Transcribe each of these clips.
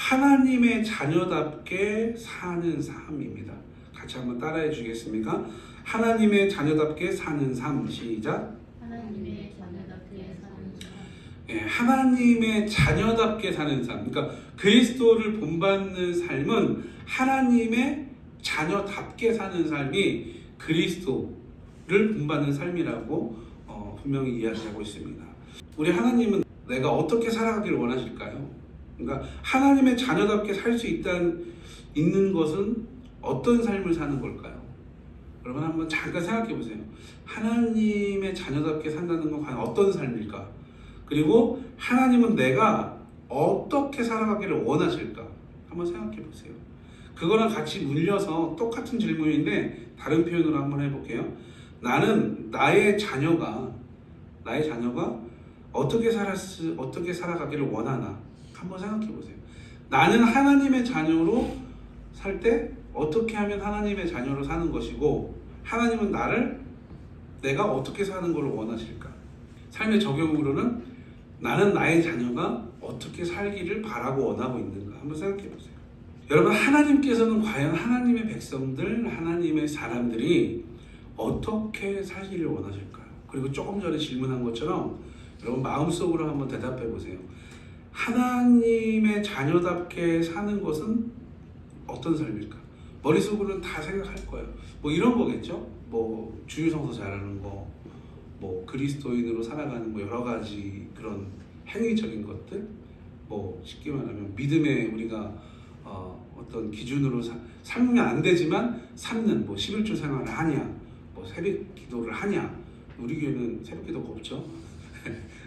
하나님의 자녀답게 사는 삶입니다. 같이 한번 따라해 주시겠습니까? 하나님의 자녀답게 사는 삶. 시작. 하나님의 자녀답게 사는 삶. 예, 하나님의 자녀답게 사는 삶. 그러니까 그리스도를 본받는 삶은 하나님의 자녀답게 사는 삶이 그리스도를 본받는 삶이라고 분명히 이야기하고 있습니다. 우리 하나님은 내가 어떻게 살아가기를 원하실까요? 그러니까 하나님의 자녀답게 살 수 있는 것은 어떤 삶을 사는 걸까요? 여러분 한번 잠깐 생각해 보세요. 하나님의 자녀답게 산다는 건 과연 어떤 삶일까? 그리고 하나님은 내가 어떻게 살아가기를 원하실까? 한번 생각해 보세요. 그거랑 같이 물려서 똑같은 질문인데 다른 표현으로 한번 해볼게요. 나는 나의 자녀가 어떻게 살아가기를 원하나? 한번 생각해 보세요. 나는 하나님의 자녀로 살 때 어떻게 하면 하나님의 자녀로 사는 것이고, 하나님은 내가 어떻게 사는 걸 원하실까? 삶의 적용으로는 나는 나의 자녀가 어떻게 살기를 바라고 원하고 있는가? 한번 생각해 보세요. 여러분, 하나님께서는 과연 하나님의 백성들, 하나님의 사람들이 어떻게 살기를 원하실까요? 그리고 조금 전에 질문한 것처럼 여러분 마음속으로 한번 대답해 보세요. 하나님의 자녀답게 사는 것은 어떤 삶일까? 머릿속으로는 다 생각할 거예요. 뭐 이런 거겠죠? 뭐 주일성서 잘하는 거, 뭐 그리스도인으로 살아가는 뭐 여러 가지 그런 행위적인 것들, 뭐 쉽게 말하면 믿음에 우리가 어떤 기준으로 삼으면 안 되지만 삼는 뭐 11조 생활을 하냐, 뭐 새벽 기도를 하냐, 우리 교회는 새벽 기도가 없죠.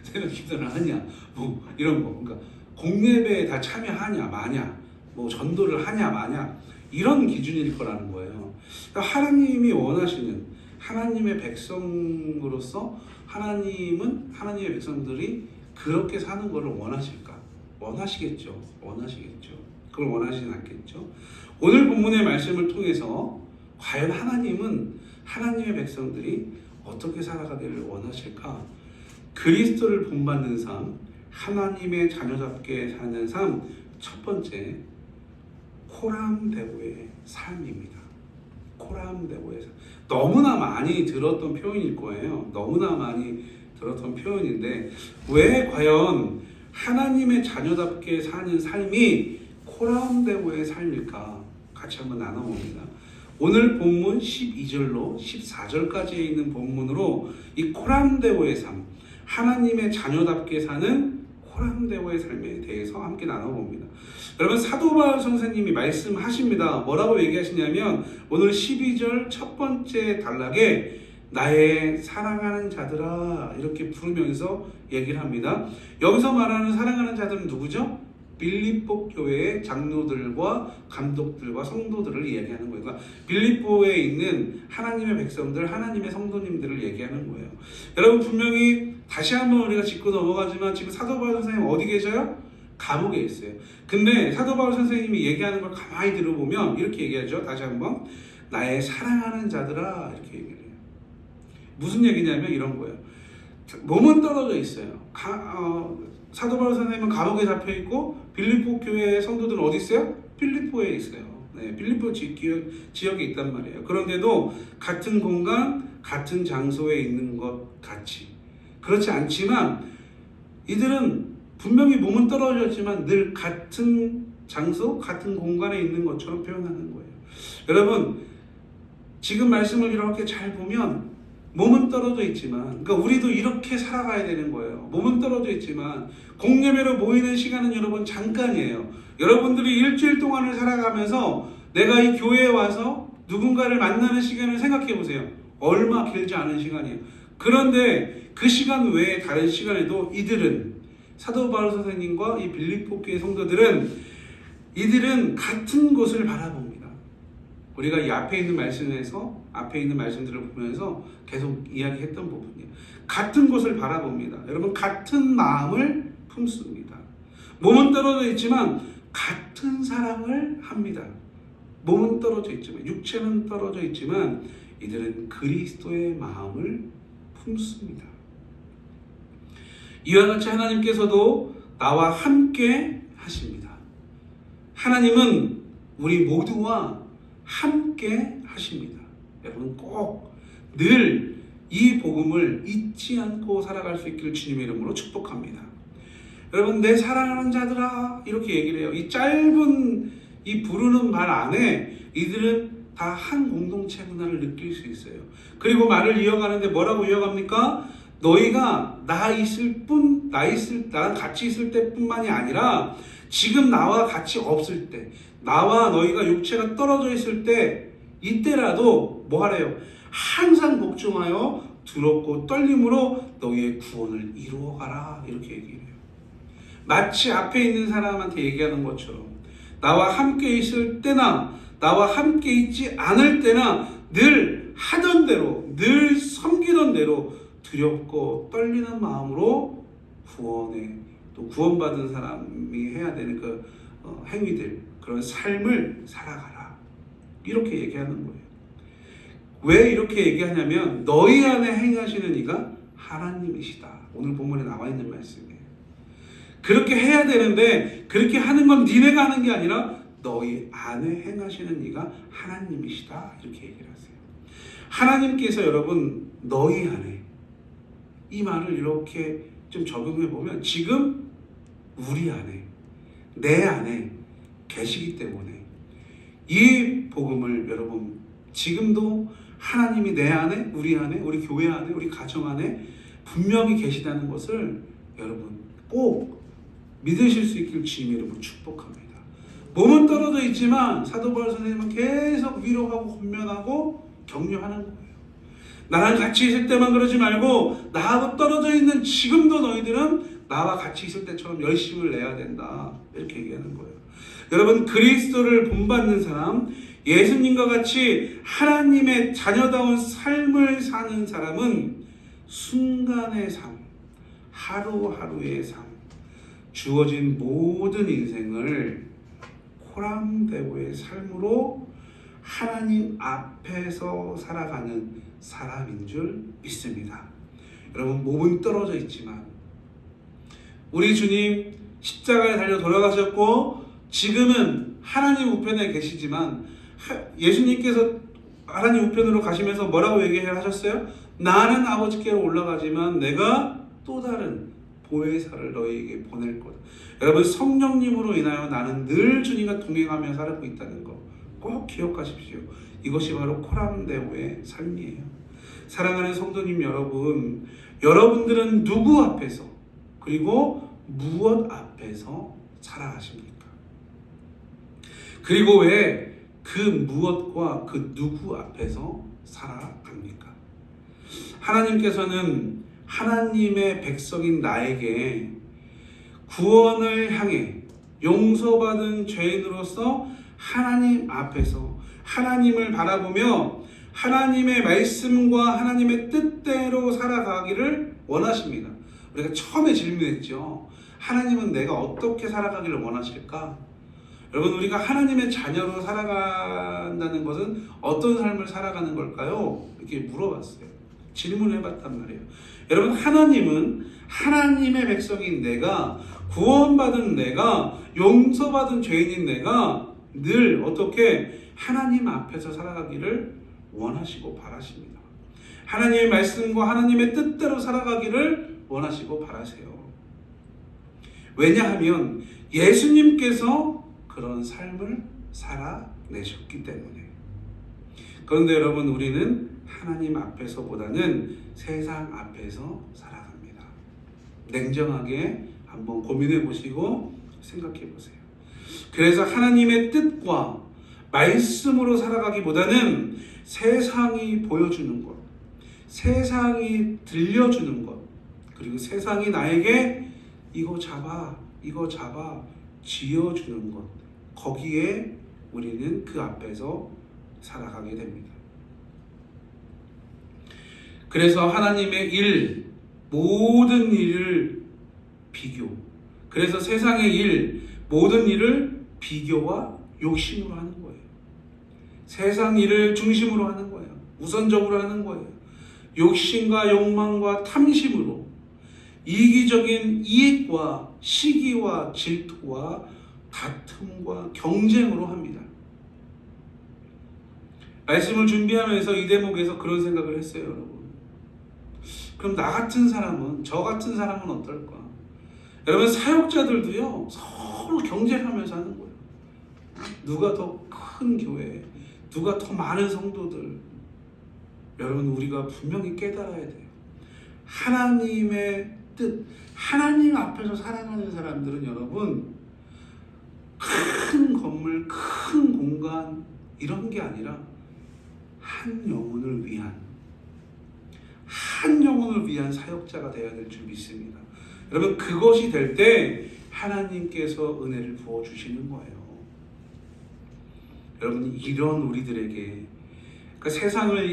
새벽 기도를 하냐, 뭐 이런 거. 그러니까 공예배에 다 참여하냐 마냐, 뭐 전도를 하냐 마냐, 이런 기준일 거라는 거예요. 그러니까 하나님이 원하시는 하나님의 백성으로서 하나님의 백성들이 그렇게 사는 것을 원하실까? 원하시겠죠. 그걸 원하시진 않겠죠. 오늘 본문의 말씀을 통해서 과연 하나님은 하나님의 백성들이 어떻게 살아가기를 원하실까? 그리스도를 본받는 삶, 하나님의 자녀답게 사는 삶, 첫 번째, 코람데보의 삶입니다. 코람데보의 삶. 너무나 많이 들었던 표현일 거예요. 너무나 많이 들었던 표현인데 왜 과연 하나님의 자녀답게 사는 삶이 코람데보의 삶일까? 같이 한번 나눠봅니다. 오늘 본문 12절로 14절까지에 있는 본문으로 이 코람데보의 삶, 하나님의 자녀답게 사는 코람데보의 삶에 대해서 함께 나눠봅니다. 여러분, 사도 바울 선생님이 말씀하십니다. 뭐라고 얘기하시냐면 오늘 12절 첫 번째 단락에 나의 사랑하는 자들아 이렇게 부르면서 얘기를 합니다. 여기서 말하는 사랑하는 자들은 누구죠? 빌립보 교회의 장로들과 감독들과 성도들을 얘기하는 거예요. 그러니까 빌립보에 있는 하나님의 백성들, 하나님의 성도님들을 얘기하는 거예요. 여러분, 분명히 다시 한번 우리가 짚고 넘어가지만 지금 사도 바울 선생님 어디 계셔요? 감옥에 있어요. 근데 사도 바울 선생님이 얘기하는 걸 가만히 들어보면 이렇게 얘기하죠. 다시 한번 나의 사랑하는 자들아 이렇게 얘기를 해요. 무슨 얘기냐면 이런 거예요. 몸은 떨어져 있어요. 사도 바울 선생님은 감옥에 잡혀 있고 빌립보 교회 성도들은 어디 있어요? 빌립보에 있어요. 네, 빌립보 지역에 있단 말이에요. 그런데도 같은 공간, 같은 장소에 있는 것 같이. 그렇지 않지만 이들은 분명히 몸은 떨어졌지만 늘 같은 장소, 같은 공간에 있는 것처럼 표현하는 거예요. 여러분, 지금 말씀을 이렇게 잘 보면 몸은 떨어져 있지만, 그러니까 우리도 이렇게 살아가야 되는 거예요. 몸은 떨어져 있지만 공예배로 모이는 시간은 여러분 잠깐이에요. 여러분들이 일주일 동안을 살아가면서 내가 이 교회에 와서 누군가를 만나는 시간을 생각해 보세요. 얼마 길지 않은 시간이에요. 그런데 그 시간 외에 다른 시간에도 이들은, 사도 바울 선생님과 이 빌립보 교회 성도들은 이들은 같은 곳을 바라봅니다. 우리가 이 앞에 있는 말씀들을 보면서 계속 이야기했던 부분이에요. 같은 곳을 바라봅니다. 여러분, 같은 마음을 품습니다. 몸은 떨어져 있지만 같은 사랑을 합니다. 몸은 떨어져 있지만, 육체는 떨어져 있지만 이들은 그리스도의 마음을 품습니다. 이와 같이 하나님께서도 나와 함께 하십니다. 하나님은 우리 모두와 함께 하십니다. 여러분 꼭 늘 이 복음을 잊지 않고 살아갈 수 있기를 주님의 이름으로 축복합니다. 여러분, 내 사랑하는 자들아, 이렇게 얘기를 해요. 이 짧은 이 부르는 말 안에 이들은 다 한 공동체 문화를 느낄 수 있어요. 그리고 말을 이어가는데 뭐라고 이어갑니까? 너희가 나랑 같이 있을 때뿐만이 아니라 지금 나와 같이 없을 때, 나와 너희가 육체가 떨어져 있을 때, 이때라도 뭐 하래요? 항상 복종하여 두렵고 떨림으로 너희의 구원을 이루어가라, 이렇게 얘기해요. 마치 앞에 있는 사람한테 얘기하는 것처럼 나와 함께 있을 때나 나와 함께 있지 않을 때나 늘 하던 대로, 늘 섬기던 대로 두렵고 떨리는 마음으로 구원에, 또 구원받은 사람이 해야 되는 그 행위들, 그런 삶을 살아가라, 이렇게 얘기하는 거예요. 왜 이렇게 얘기하냐면 너희 안에 행하시는 이가 하나님이시다. 오늘 본문에 나와 있는 말씀이에요. 그렇게 해야 되는데 그렇게 하는 건 니네가 하는 게 아니라 너희 안에 행하시는 이가 하나님이시다, 이렇게 얘기를 하세요. 하나님께서 여러분 너희 안에, 이 말을 이렇게 좀 적용해 보면 지금 우리 안에, 내 안에 계시기 때문에 이 복음을 여러분 지금도 하나님이 내 안에, 우리 안에, 우리 교회 안에, 우리 가정 안에 분명히 계시다는 것을 여러분 꼭 믿으실 수 있길 주님의 이름으로 축복합니다. 몸은 떨어져 있지만 사도 바울 선생님은 계속 위로하고 권면하고 격려하는 거예요. 나랑 같이 있을 때만 그러지 말고 나하고 떨어져 있는 지금도 너희들은 나와 같이 있을 때처럼 열심을 내야 된다, 이렇게 얘기하는 거예요. 여러분, 그리스도를 본받는 사람, 예수님과 같이 하나님의 자녀다운 삶을 사는 사람은 순간의 삶, 하루하루의 삶, 주어진 모든 인생을 코람데고의 삶으로 하나님 앞에서 살아가는 사람인 줄 믿습니다. 여러분, 몸은 떨어져 있지만 우리 주님 십자가에 달려 돌아가셨고 지금은 하나님 우편에 계시지만 예수님께서 하나님 우편으로 가시면서 뭐라고 얘기하셨어요? 나는 아버지께로 올라가지만 내가 또 다른 보혜사를 너희에게 보낼 거다. 여러분, 성령님으로 인하여 나는 늘 주님과 동행하며 살고 있다는 거 꼭 기억하십시오. 이것이 바로 코람데오의 삶이에요. 사랑하는 성도님 여러분, 여러분들은 누구 앞에서 그리고 무엇 앞에서 살아가십니까? 그리고 왜 그 무엇과 그 누구 앞에서 살아갑니까? 하나님께서는 하나님의 백성인 나에게 구원을 향해 용서받은 죄인으로서 하나님 앞에서 하나님을 바라보며 하나님의 말씀과 하나님의 뜻대로 살아가기를 원하십니다. 우리가 처음에 질문했죠. 하나님은 내가 어떻게 살아가기를 원하실까? 여러분, 우리가 하나님의 자녀로 살아간다는 것은 어떤 삶을 살아가는 걸까요? 이렇게 물어봤어요. 질문을 해봤단 말이에요. 여러분, 하나님은 하나님의 백성인 내가, 구원받은 내가, 용서받은 죄인인 내가 늘 어떻게 하나님 앞에서 살아가기를 원하시고 바라십니다. 하나님의 말씀과 하나님의 뜻대로 살아가기를 원하시고 바라세요. 왜냐하면 예수님께서 그런 삶을 살아내셨기 때문에. 그런데 여러분, 우리는 하나님 앞에서보다는 세상 앞에서 살아갑니다. 냉정하게 한번 고민해 보시고 생각해 보세요. 그래서 하나님의 뜻과 말씀으로 살아가기보다는 세상이 보여주는 것, 세상이 들려주는 것, 그리고 세상이 나에게 이거 잡아 쥐어주는 것, 거기에 우리는 그 앞에서 살아가게 됩니다. 그래서 하나님의 일, 모든 일을 비교, 그래서 세상의 일, 모든 일을 비교와 욕심으로 하는 거예요. 세상 일을 중심으로 하는 거예요. 우선적으로 하는 거예요. 욕심과 욕망과 탐심으로 이기적인 이익과 시기와 질투와 다툼과 경쟁으로 합니다. 말씀을 준비하면서 이 대목에서 그런 생각을 했어요, 여러분. 그럼 나 같은 사람은, 저 같은 사람은 어떨까? 여러분, 사역자들도요, 서로 경쟁하면서 하는 거예요. 누가 더 큰 교회, 누가 더 많은 성도들. 여러분, 우리가 분명히 깨달아야 돼요. 하나님의 뜻, 하나님 앞에서 살아가는 사람들은 여러분, 큰 건물, 큰 공간 이런 게 아니라 한 영혼을 위한 사역자가 되어야 될 줄 믿습니다. 여러분, 그것이 될 때 하나님께서 은혜를 부어주시는 거예요. 여러분, 이런 우리들에게, 그러니까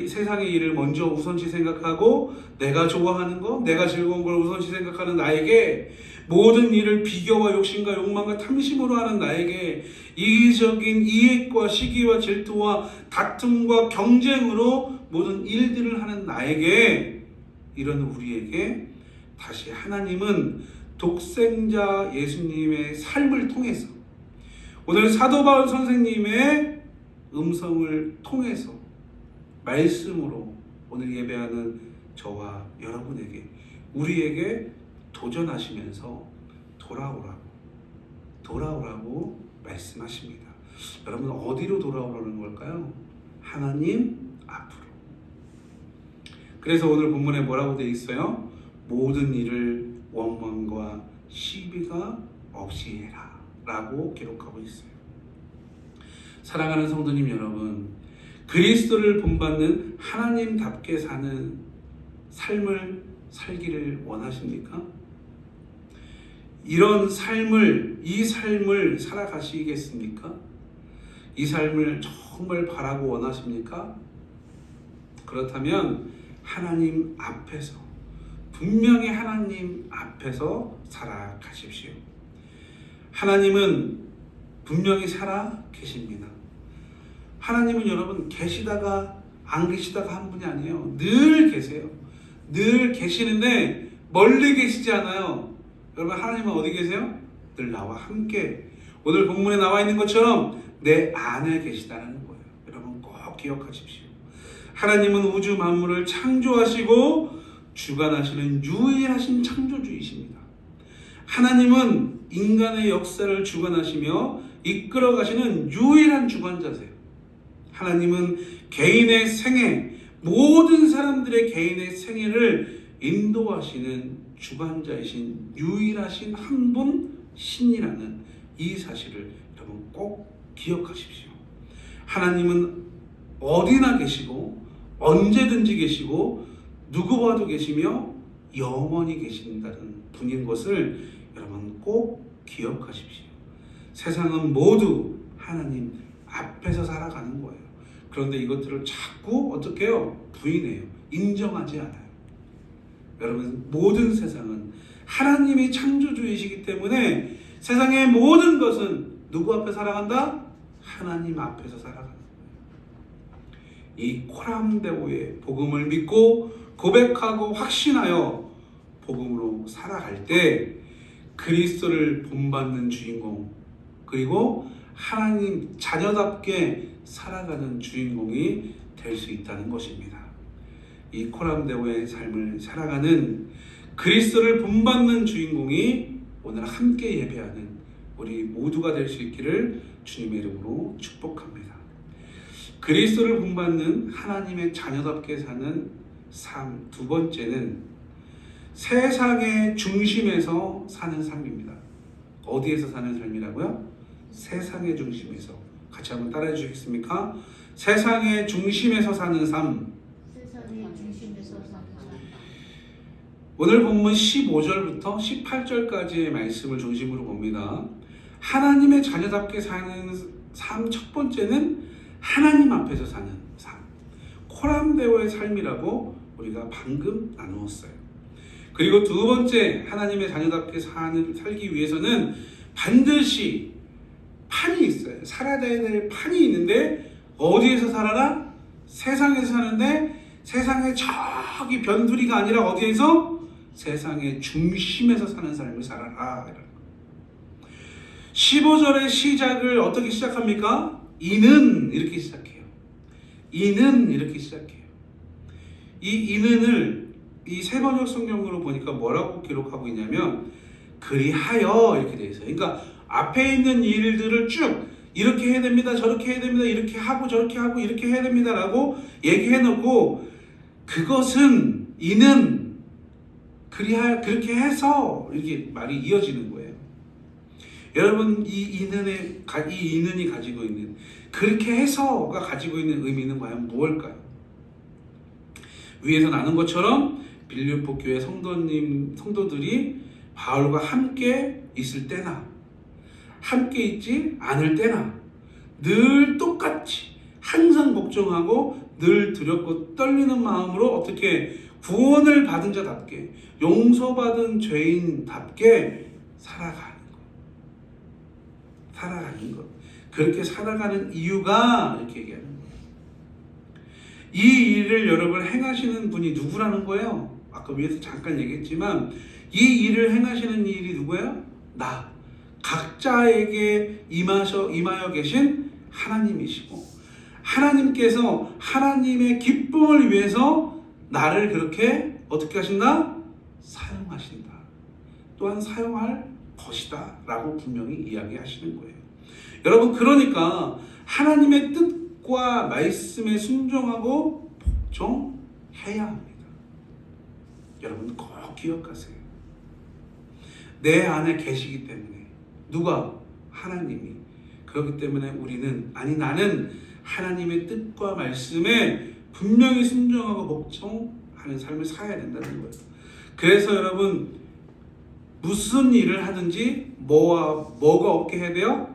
세상의 일을 먼저 우선시 생각하고 내가 좋아하는 거, 내가 즐거운 걸 우선시 생각하는 나에게, 모든 일을 비교와 욕심과 욕망과 탐심으로 하는 나에게, 이기적인 이익과 시기와 질투와 다툼과 경쟁으로 모든 일들을 하는 나에게, 이런 우리에게 다시 하나님은 독생자 예수님의 삶을 통해서, 오늘 사도 바울 선생님의 음성을 통해서, 말씀으로 오늘 예배하는 저와 여러분에게, 우리에게 도전하시면서 돌아오라고 말씀하십니다. 여러분, 어디로 돌아오라는 걸까요? 하나님 앞으로. 그래서 오늘 본문에 뭐라고 되어 있어요? 모든 일을 원망과 시비가 없이 해라 라고 기록하고 있어요. 사랑하는 성도님 여러분, 그리스도를 본받는 하나님답게 사는 삶을 살기를 원하십니까? 이 삶을 살아가시겠습니까? 이 삶을 정말 바라고 원하십니까? 그렇다면 하나님 앞에서, 분명히 하나님 앞에서 살아가십시오. 하나님은 분명히 살아 계십니다. 하나님은 여러분 계시다가 안 계시다가 한 분이 아니에요. 늘 계세요. 늘 계시는데 멀리 계시지 않아요. 여러분, 하나님은 어디 계세요? 늘 나와 함께, 오늘 본문에 나와 있는 것처럼 내 안에 계시다는 거예요. 여러분 꼭 기억하십시오. 하나님은 우주 만물을 창조하시고 주관하시는 유일하신 창조주이십니다. 하나님은 인간의 역사를 주관하시며 이끌어가시는 유일한 주관자세요. 하나님은 개인의 생애, 모든 사람들의 개인의 생애를 인도하시는 주관자이신 유일하신 한 분 신이라는 이 사실을 여러분 꼭 기억하십시오. 하나님은 어디나 계시고 언제든지 계시고 누구와도 계시며 영원히 계신다는 분인 것을 여러분 꼭 기억하십시오. 세상은 모두 하나님 앞에서 살아가는 거예요. 그런데 이것들을 자꾸 어떻게 해요? 부인해요. 인정하지 않아요. 여러분, 모든 세상은 하나님이 창조주이시기 때문에 세상의 모든 것은 누구 앞에 살아간다? 하나님 앞에서 살아간다. 이 코람데오의 복음을 믿고 고백하고 확신하여 복음으로 살아갈 때 그리스도를 본받는 주인공, 그리고 하나님 자녀답게 살아가는 주인공이 될 수 있다는 것입니다. 이 코람데오의 삶을 살아가는 그리스도를 본받는 주인공이 오늘 함께 예배하는 우리 모두가 될 수 있기를 주님의 이름으로 축복합니다. 그리스도를 본받는 하나님의 자녀답게 사는 삶, 두 번째는 세상의 중심에서 사는 삶입니다. 어디에서 사는 삶이라고요? 세상의 중심에서. 같이 한번 따라해 주시겠습니까? 세상의 중심에서 사는 삶. 세상의 중심에서 사는 삶. 오늘 본문 15절부터 18절까지의 말씀을 중심으로 봅니다. 하나님의 자녀답게 사는 삶, 첫 번째는 하나님 앞에서 사는 삶, 코람데오의 삶이라고 우리가 방금 나누었어요. 그리고 두 번째, 하나님의 자녀답게 살기 위해서는 반드시 판이 있어요. 살아야 될 판이 있는데 어디에서 살아라? 세상에서 사는데 세상의 저기 변두리가 아니라 어디에서? 세상의 중심에서 사는 삶을 살아라. 15절의 시작을 어떻게 시작합니까? 이는 이렇게 시작해요. 이는 이렇게 시작해요. 이 이는을 이 세번역 성경으로 보니까 뭐라고 기록하고 있냐면 그리하여 이렇게 돼 있어요. 그러니까 앞에 있는 일들을 쭉 이렇게 해야 됩니다. 저렇게 해야 됩니다. 이렇게 하고 저렇게 하고 이렇게 해야 됩니다. 라고 얘기해 놓고 그것은 이는 그리하여 그렇게 해서 이렇게 말이 이어지는 거예요. 여러분 이 이는이 가지고 있는 그렇게 해서가 가지고 있는 의미는 과연 무엇일까요? 위에서 나눈 것처럼 빌립보 교회 성도들이 바울과 함께 있을 때나 함께 있지 않을 때나 늘 똑같이 항상 걱정하고 늘 두렵고 떨리는 마음으로 어떻게 구원을 받은 자답게 용서받은 죄인답게 살아가는 것. 그렇게 살아가는 이유가 이렇게 얘기하는 거예요. 이 일을 여러분 행하시는 분이 누구라는 거예요? 아까 위에서 잠깐 얘기했지만 이 일을 행하시는 일이 누구예요? 나. 각자에게 임하여 계신 하나님이시고 하나님께서 하나님의 기쁨을 위해서 나를 그렇게 어떻게 하신다? 사용하신다. 또한 사용할 것이다 라고 분명히 이야기하시는 거예요. 여러분 그러니까 하나님의 뜻과 말씀에 순종하고 복종해야 합니다. 여러분 꼭 기억하세요. 내 안에 계시기 때문에 누가? 하나님이. 그렇기 때문에 나는 하나님의 뜻과 말씀에 분명히 순종하고 복종하는 삶을 살아야 된다는 거예요. 그래서 여러분 무슨 일을 하든지 뭐가 없게 해야 돼요?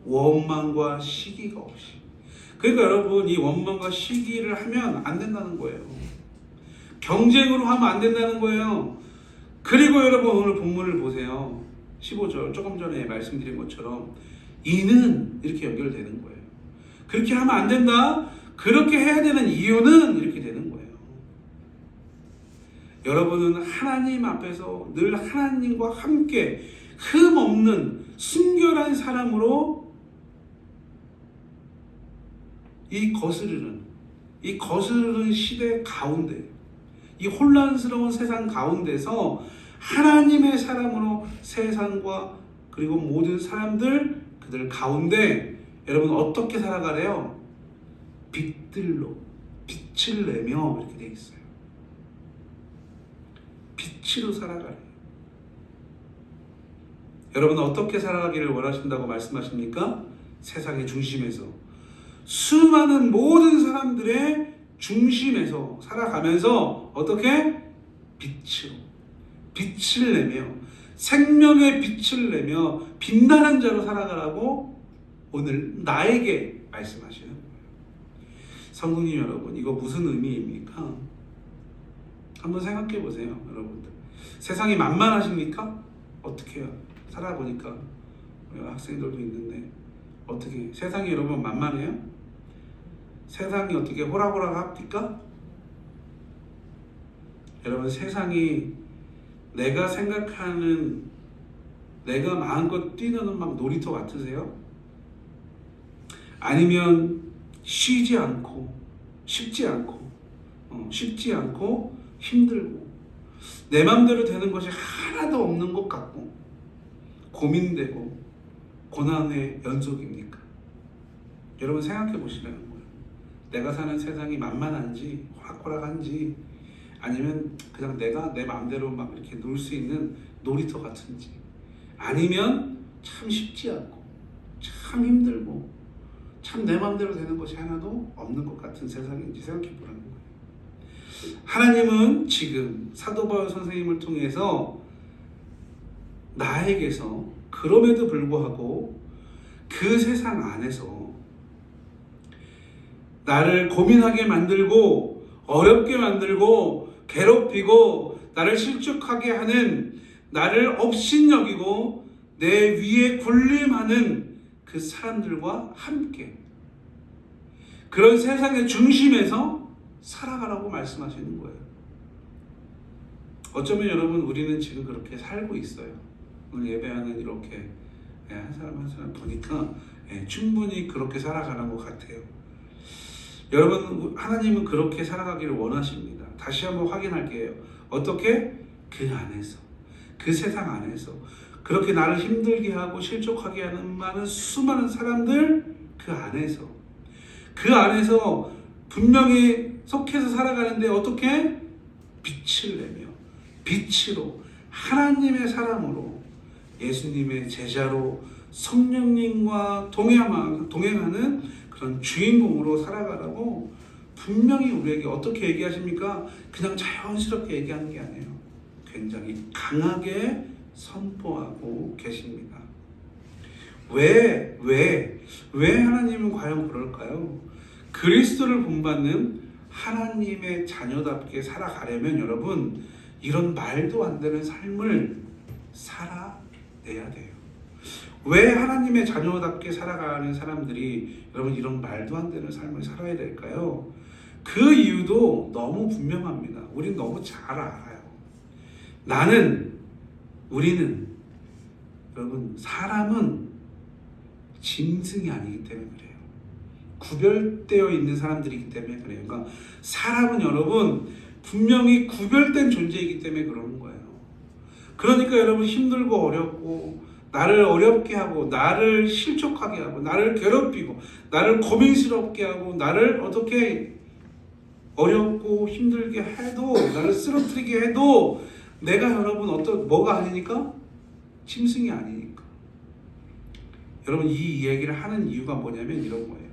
원망과 시기가 없이. 그러니까 여러분 이 원망과 시기를 하면 안 된다는 거예요. 경쟁으로 하면 안 된다는 거예요. 그리고 여러분 오늘 본문을 보세요. 15절 조금 전에 말씀드린 것처럼 이는 이렇게 연결되는 거예요. 그렇게 하면 안 된다. 그렇게 해야 되는 이유는 이렇게 되는 거예요. 여러분은 하나님 앞에서 늘 하나님과 함께 흠없는 순결한 사람으로 이 거스르는 시대 가운데 이 혼란스러운 세상 가운데서 하나님의 사람으로 세상과 그리고 모든 사람들 그들 가운데 여러분 어떻게 살아가래요? 빛들로 빛을 내며 이렇게 돼 있어요. 빛으로 살아가래요. 여러분 어떻게 살아가기를 원하신다고 말씀하십니까? 세상의 중심에서 수많은 모든 사람들의 중심에서 살아가면서 어떻게? 빛을 내며 생명의 빛을 내며 빛나는 자로 살아가라고 오늘 나에게 말씀하시는 거예요. 성도님 여러분 이거 무슨 의미입니까? 한번 생각해 보세요. 여러분들 세상이 만만하십니까? 어떻게 해요? 살아보니까 학생들도 있는데 어떻게 세상이 여러분 만만해요? 세상이 어떻게 호락호락합니까? 여러분 세상이 내가 생각하는 내가 마음껏 뛰는 막 놀이터 같으세요? 아니면 쉽지 않고 힘들고 내 맘대로 되는 것이 하나도 없는 것 같고 고민되고 고난의 연속입니까? 여러분 생각해 보시라는 거예요. 내가 사는 세상이 만만한지 호락호락한지 아니면 그냥 내가 내 마음대로 막 이렇게 놀 수 있는 놀이터 같은지 아니면 참 쉽지 않고 참 힘들고 참 내 마음대로 되는 것이 하나도 없는 것 같은 세상인지 생각해 보라는 거예요. 하나님은 지금 사도 바울 선생님을 통해서 나에게서 그럼에도 불구하고 그 세상 안에서 나를 고민하게 만들고 어렵게 만들고 괴롭히고 나를 실족하게 하는 나를 업신여기고 내 위에 군림하는 그 사람들과 함께 그런 세상의 중심에서 살아가라고 말씀하시는 거예요. 어쩌면 여러분 우리는 지금 그렇게 살고 있어요. 오늘 예배하는 이렇게 한 사람 보니까 충분히 그렇게 살아가는 것 같아요. 여러분, 하나님은 그렇게 살아가기를 원하십니다. 다시 한번 확인할게요. 어떻게? 그 안에서, 그 세상 안에서 그렇게 나를 힘들게 하고 실족하게 하는 많은 수많은 사람들 그 안에서 분명히 속해서 살아가는데 어떻게? 빛을 내며 빛으로 하나님의 사람으로 예수님의 제자로 성령님과 동행하는 그런 주인공으로 살아가라고 분명히 우리에게 어떻게 얘기하십니까? 그냥 자연스럽게 얘기하는 게 아니에요. 굉장히 강하게 선포하고 계십니다. 왜 하나님은 과연 그럴까요? 그리스도를 본받는 하나님의 자녀답게 살아가려면 여러분 이런 말도 안 되는 삶을 살아내야 돼요. 왜 하나님의 자녀답게 살아가는 사람들이 여러분 이런 말도 안 되는 삶을 살아야 될까요? 그 이유도 너무 분명합니다. 우린 너무 잘 알아요. 우리는 여러분 사람은 짐승이 아니기 때문에 그래요. 구별되어 있는 사람들이기 때문에 그래요. 그러니까 사람은 여러분 분명히 구별된 존재이기 때문에 그러는 거예요. 그러니까 여러분 힘들고 어렵고 나를 어렵게 하고 나를 실족하게 하고 나를 괴롭히고 나를 고민스럽게 하고 나를 어떻게 어렵고 힘들게 해도 나를 쓰러뜨리게 해도 내가 여러분 뭐가 아니니까? 짐승이 아니니까. 여러분 이 이야기를 하는 이유가 뭐냐면 이런 거예요.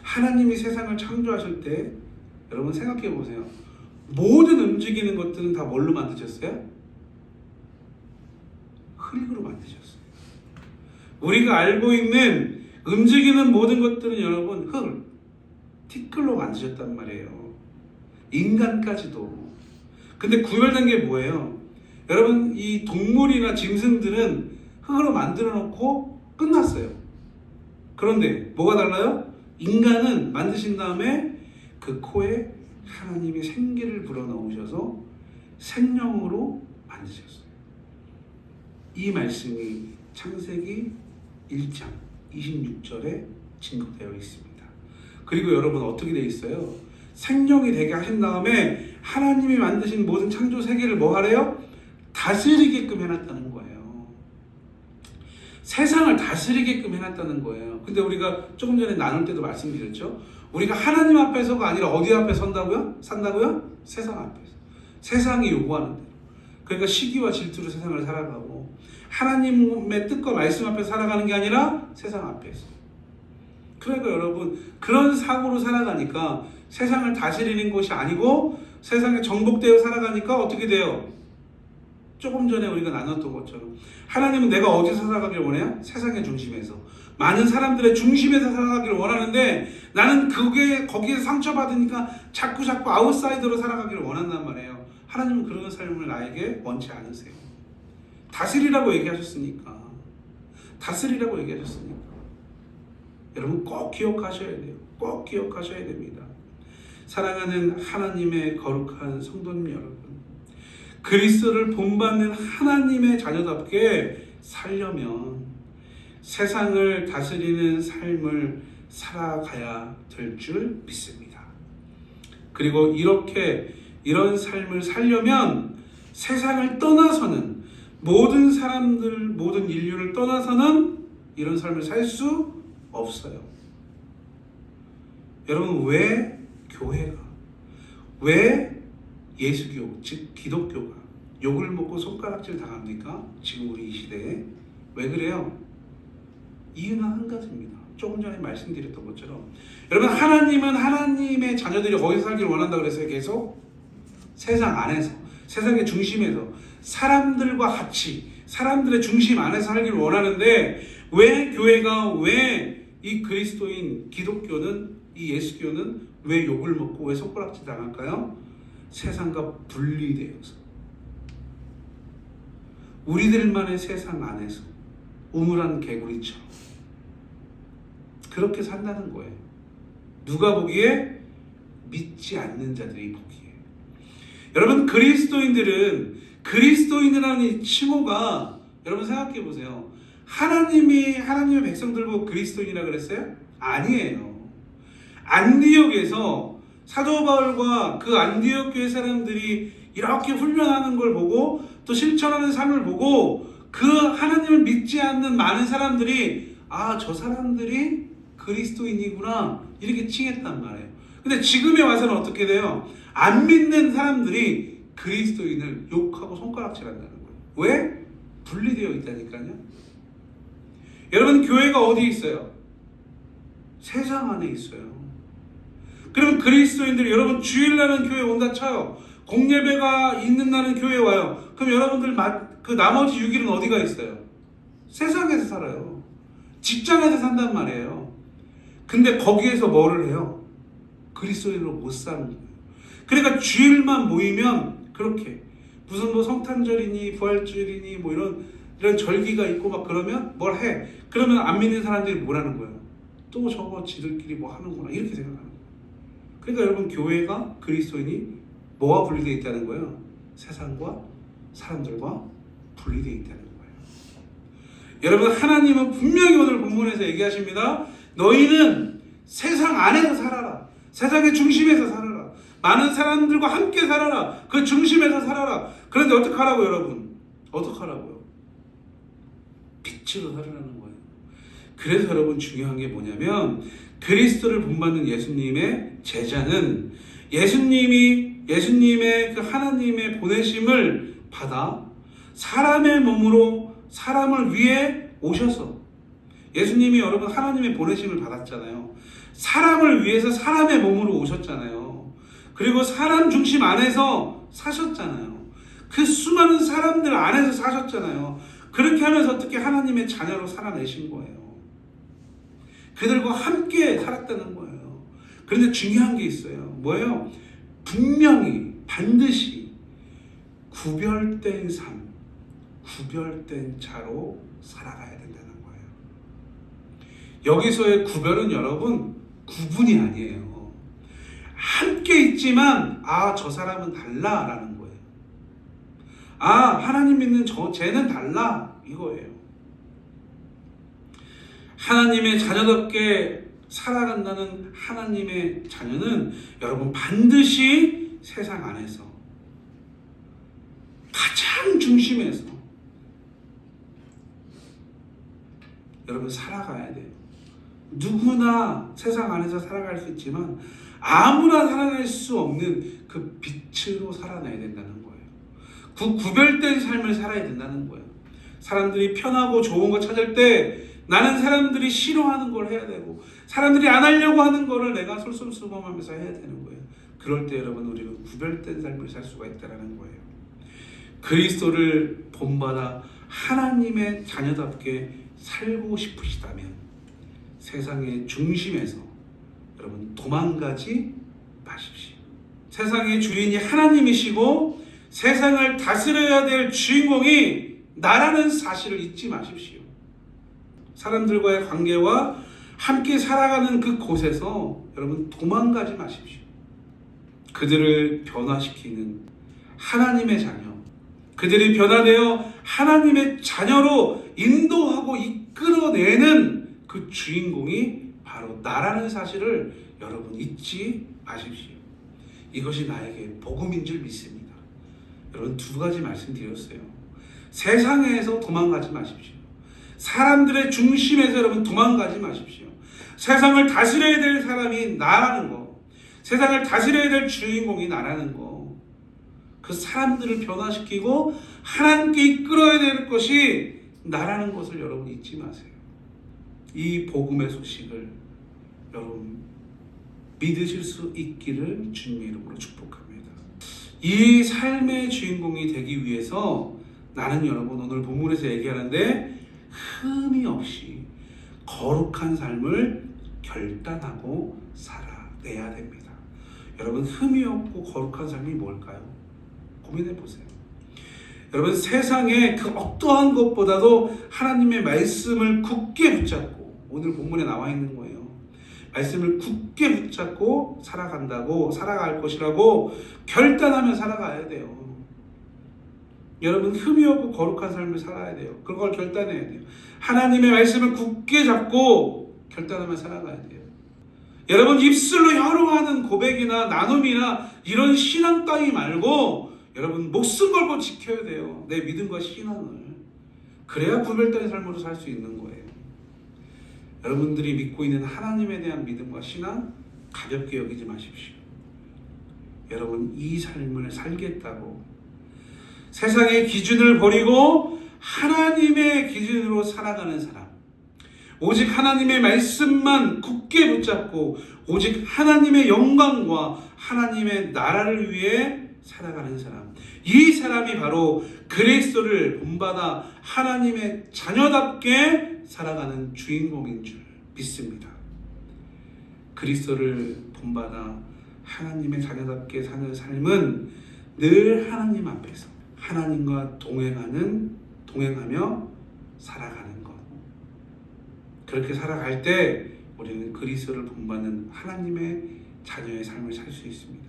하나님이 세상을 창조하실 때 여러분 생각해 보세요. 모든 움직이는 것들은 다 뭘로 만드셨어요? 흙으로 만드셨어요. 우리가 알고 있는 움직이는 모든 것들은 여러분 티끌로 만드셨단 말이에요. 인간까지도. 근데 구별된 게 뭐예요? 여러분 이 동물이나 짐승들은 흙으로 만들어 놓고 끝났어요. 그런데 뭐가 달라요? 인간은 만드신 다음에 그 코에 하나님이 생기를 불어넣으셔서 생명으로 만드셨어요. 이 말씀이 창세기 1장 26절에 증거되어 있습니다. 그리고 여러분 어떻게 되어 있어요? 생명이 되게 하신 다음에 하나님이 만드신 모든 창조 세계를 뭐 하래요? 다스리게끔 해놨다는 거예요. 세상을 다스리게끔 해놨다는 거예요. 근데 우리가 조금 전에 나눌 때도 말씀드렸죠. 우리가 하나님 앞에서가 아니라 어디 앞에 산다고요? 세상 앞에서. 세상이 요구하는 대로. 그러니까 시기와 질투로 세상을 살아가고 하나님의 뜻과 말씀 앞에 살아가는 게 아니라 세상 앞에서. 그러니까 여러분 그런 사고로 살아가니까 세상을 다스리는 것이 아니고 세상에 정복되어 살아가니까 어떻게 돼요? 조금 전에 우리가 나눴던 것처럼 하나님은 내가 어디서 살아가길 원해요? 세상의 중심에서. 많은 사람들의 중심에서 살아가길 원하는데 나는 거기에 상처받으니까 자꾸 아웃사이더로 살아가기를 원한단 말이에요. 하나님은 그런 삶을 나에게 원치 않으세요. 다스리라고 얘기하셨으니까. 여러분 꼭 기억하셔야 돼요. 꼭 기억하셔야 됩니다. 사랑하는 하나님의 거룩한 성도님 여러분, 그리스도를 본받는 하나님의 자녀답게 살려면 세상을 다스리는 삶을 살아가야 될 줄 믿습니다. 그리고 이런 삶을 살려면 세상을 떠나서는 모든 사람들, 모든 인류를 떠나서는 이런 삶을 살 수 없어요. 여러분 왜 예수교, 즉 기독교가 욕을 먹고 손가락질 당합니까? 지금 우리 이 시대에. 왜 그래요? 이유는 한 가지입니다. 조금 전에 말씀드렸던 것처럼 여러분 하나님은 하나님의 자녀들이 어디서 살기를 원한다고 그랬어요? 계속 세상 안에서, 세상의 중심에서 사람들과 같이 사람들의 중심 안에서 살기를 원하는데 왜 교회가, 왜 이 그리스도인 기독교는, 이 예수교는 왜 욕을 먹고 왜 손가락질 당할까요? 세상과 분리되어서 우리들만의 세상 안에서 우물한 개구리처럼 그렇게 산다는 거예요. 누가 보기에? 믿지 않는 자들이 보기에. 여러분 그리스도인들은 그리스도인이라는 이 칭호가 여러분 생각해 보세요. 하나님의 백성들고 그리스도인이라 그랬어요? 아니에요. 안디옥에서 사도 바울과 그 안디옥 교회 사람들이 이렇게 훈련하는 걸 보고 또 실천하는 삶을 보고 그 하나님을 믿지 않는 많은 사람들이 저 사람들이 그리스도인이구나 이렇게 칭했단 말이에요. 근데 지금에 와서는 어떻게 돼요? 안 믿는 사람들이 그리스도인을 욕하고 손가락질한다는 거예요. 왜? 분리되어 있다니까요. 여러분, 교회가 어디 있어요? 세상 안에 있어요. 그러면 그리스도인들이 여러분 주일날은 교회 온다 쳐요. 공예배가 있는 날은 교회 와요. 그럼 여러분들 그 나머지 6일은 어디가 있어요? 세상에서 살아요. 직장에서 산단 말이에요. 근데 거기에서 뭐를 해요? 그리스도인으로 못 사는 거예요. 그러니까 주일만 모이면 그렇게 무슨 뭐 성탄절이니 부활절이니 뭐 이런 절기가 있고 막 그러면 뭘 해? 그러면 안 믿는 사람들이 뭐라는 거예요? 또 저거 지들끼리 뭐 하는구나 이렇게 생각하는 거예요. 그러니까 여러분, 교회가 그리스도인이 뭐와 분리되어 있다는 거예요? 세상과 사람들과 분리되어 있다는 거예요. 여러분, 하나님은 분명히 오늘 본문에서 얘기하십니다. 너희는 세상 안에서 살아라. 세상의 중심에서 살아라. 많은 사람들과 함께 살아라. 그 중심에서 살아라. 그런데 어떻게 하라고 여러분? 어떻게 하라고요? 빛으로 살아라는 거예요. 그래서 여러분 중요한 게 뭐냐면 그리스도를 본받는 예수님의 제자는 예수님의 그 하나님의 보내심을 받아 사람의 몸으로 사람을 위해 오셔서 예수님이 여러분 하나님의 보내심을 받았잖아요. 사람을 위해서 사람의 몸으로 오셨잖아요. 그리고 사람 중심 안에서 사셨잖아요. 그 수많은 사람들 안에서 사셨잖아요. 그렇게 하면서 어떻게 하나님의 자녀로 살아내신 거예요. 그들과 함께 살았다는 거예요. 그런데 중요한 게 있어요. 뭐예요? 분명히 반드시 구별된 삶, 구별된 자로 살아가야 된다는 거예요. 여기서의 구별은 여러분 구분이 아니에요. 함께 있지만 저 사람은 달라라는 거예요. 하나님 믿는 쟤는 달라 이거예요. 하나님의 자녀답게 살아간다는 하나님의 자녀는 여러분 반드시 세상 안에서 가장 중심에서 여러분 살아가야 돼요. 누구나 세상 안에서 살아갈 수 있지만 아무나 살아낼 수 없는 그 빛으로 살아내야 된다는 거예요. 그 구별된 삶을 살아야 된다는 거예요. 사람들이 편하고 좋은 거 찾을 때 나는 사람들이 싫어하는 걸 해야 되고 사람들이 안 하려고 하는 거를 내가 솔선수범하면서 해야 되는 거예요. 그럴 때 여러분 우리는 구별된 삶을 살 수가 있다는 거예요. 그리스도를 본받아 하나님의 자녀답게 살고 싶으시다면 세상의 중심에서 여러분 도망가지 마십시오. 세상의 주인이 하나님이시고 세상을 다스려야 될 주인공이 나라는 사실을 잊지 마십시오. 사람들과의 관계와 함께 살아가는 그 곳에서 여러분 도망가지 마십시오. 그들을 변화시키는 하나님의 자녀, 그들이 변화되어 하나님의 자녀로 인도하고 이끌어내는 그 주인공이 바로 나라는 사실을 여러분 잊지 마십시오. 이것이 나에게 복음인 줄 믿습니다. 여러분 두 가지 말씀드렸어요. 세상에서 도망가지 마십시오. 사람들의 중심에서 여러분 도망가지 마십시오. 세상을 다스려야 될 사람이 나라는 거, 세상을 다스려야 될 주인공이 나라는 거, 그 사람들을 변화시키고 하나님께 이끌어야 될 것이 나라는 것을 여러분 잊지 마세요. 이 복음의 소식을 여러분 믿으실 수 있기를 주님의 이름으로 축복합니다. 이 삶의 주인공이 되기 위해서 나는 여러분 오늘 본문에서 얘기하는데 흠이 없이 거룩한 삶을 결단하고 살아내야 됩니다. 여러분 흠이 없고 거룩한 삶이 뭘까요? 고민해 보세요. 여러분 세상에 그 어떠한 것보다도 하나님의 말씀을 굳게 붙잡고 오늘 본문에 나와 있는 거예요. 말씀을 굳게 붙잡고 살아갈 것이라고 결단하며 살아가야 돼요. 여러분 흠이 없고 거룩한 삶을 살아야 돼요. 그걸 결단해야 돼요. 하나님의 말씀을 굳게 잡고 결단하며 살아가야 돼요. 여러분 입술로 혀로하는 고백이나 나눔이나 이런 신앙 따위 말고 여러분 목숨 걸고 지켜야 돼요. 내 믿음과 신앙을. 그래야 구별된 삶으로 살 수 있는 거예요. 여러분들이 믿고 있는 하나님에 대한 믿음과 신앙 가볍게 여기지 마십시오. 여러분 이 삶을 살겠다고 세상의 기준을 버리고 하나님의 기준으로 살아가는 사람, 오직 하나님의 말씀만 굳게 붙잡고 오직 하나님의 영광과 하나님의 나라를 위해 살아가는 사람, 이 사람이 바로 그리스도를 본받아 하나님의 자녀답게 살아가는 주인공인 줄 믿습니다. 그리스도를 본받아 하나님의 자녀답게 사는 삶은 늘 하나님 앞에서 하나님과 동행하며 살아가는 것. 그렇게 살아갈 때 우리는 그리스도를 본받는 하나님의 자녀의 삶을 살 수 있습니다.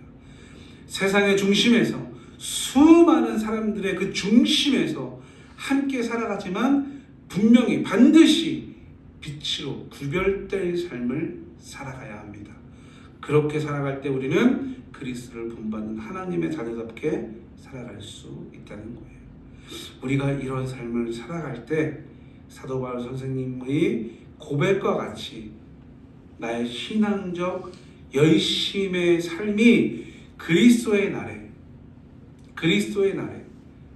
세상의 중심에서 수많은 사람들의 그 중심에서 함께 살아가지만 분명히 반드시 빛으로 구별될 삶을 살아가야 합니다. 그렇게 살아갈 때 우리는 그리스도를 본받는 하나님의 자녀답게 살아갈 수 있다는 거예요. 우리가 이런 삶을 살아갈 때 사도 바울 선생님의 고백과 같이 나의 신앙적 열심의 삶이 그리스도의 날에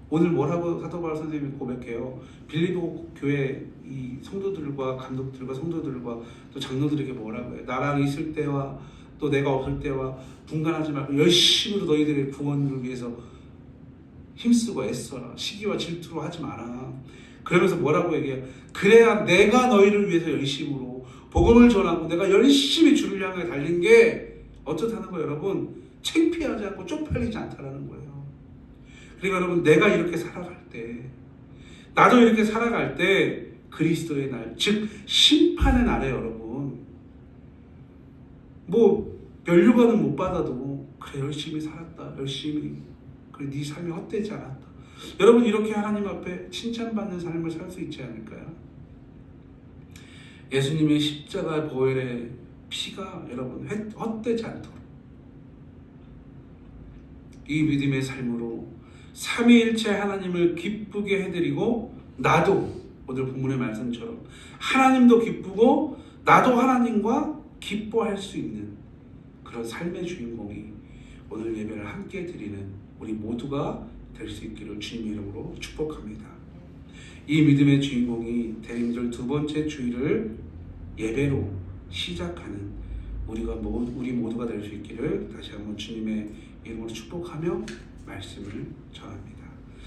오늘 뭐라고 사도 바울 선생님이 고백해요? 빌립보 교회 이 성도들과 감독들과 성도들과 또 장로들에게 뭐라고 해요? 나랑 있을 때와 또 내가 없을 때와 분간하지 말고 열심으로 너희들의 구원을 위해서 힘쓰고 애써라. 시기와 질투로 하지 마라. 그러면서 뭐라고 얘기해요? 그래야 내가 너희를 위해서 열심으로 복음을 전하고 내가 열심히 주를 향해 달린 게 어떻다는 거예요, 여러분? 창피하지 않고 쪽팔리지 않다라는 거예요. 그러니까 여러분, 내가 이렇게 살아갈 때, 나도 이렇게 살아갈 때 그리스도의 날, 즉 심판의 날에 여러분, 뭐 면류관은 못 받아도 그래 열심히 살았다, 열심히 그래 네 삶이 헛되지 않았다. 여러분 이렇게 하나님 앞에 칭찬받는 삶을 살 수 있지 않을까요? 예수님의 십자가 보혈의 피가 여러분 헛되지 않도록 이 믿음의 삶으로 삼위일체 하나님을 기쁘게 해드리고 나도 오늘 본문의 말씀처럼 하나님도 기쁘고 나도 하나님과 기뻐할 수 있는 그런 삶의 주인공이 오늘 예배를 함께 드리는 우리 모두가 될 수 있기를 주님의 이름으로 축복합니다. 이 믿음의 주인공이 대림절 두 번째 주일을 예배로 시작하는 우리 모두가 될 수 있기를 다시 한번 주님의 이름으로 축복하며 말씀을 전합니다.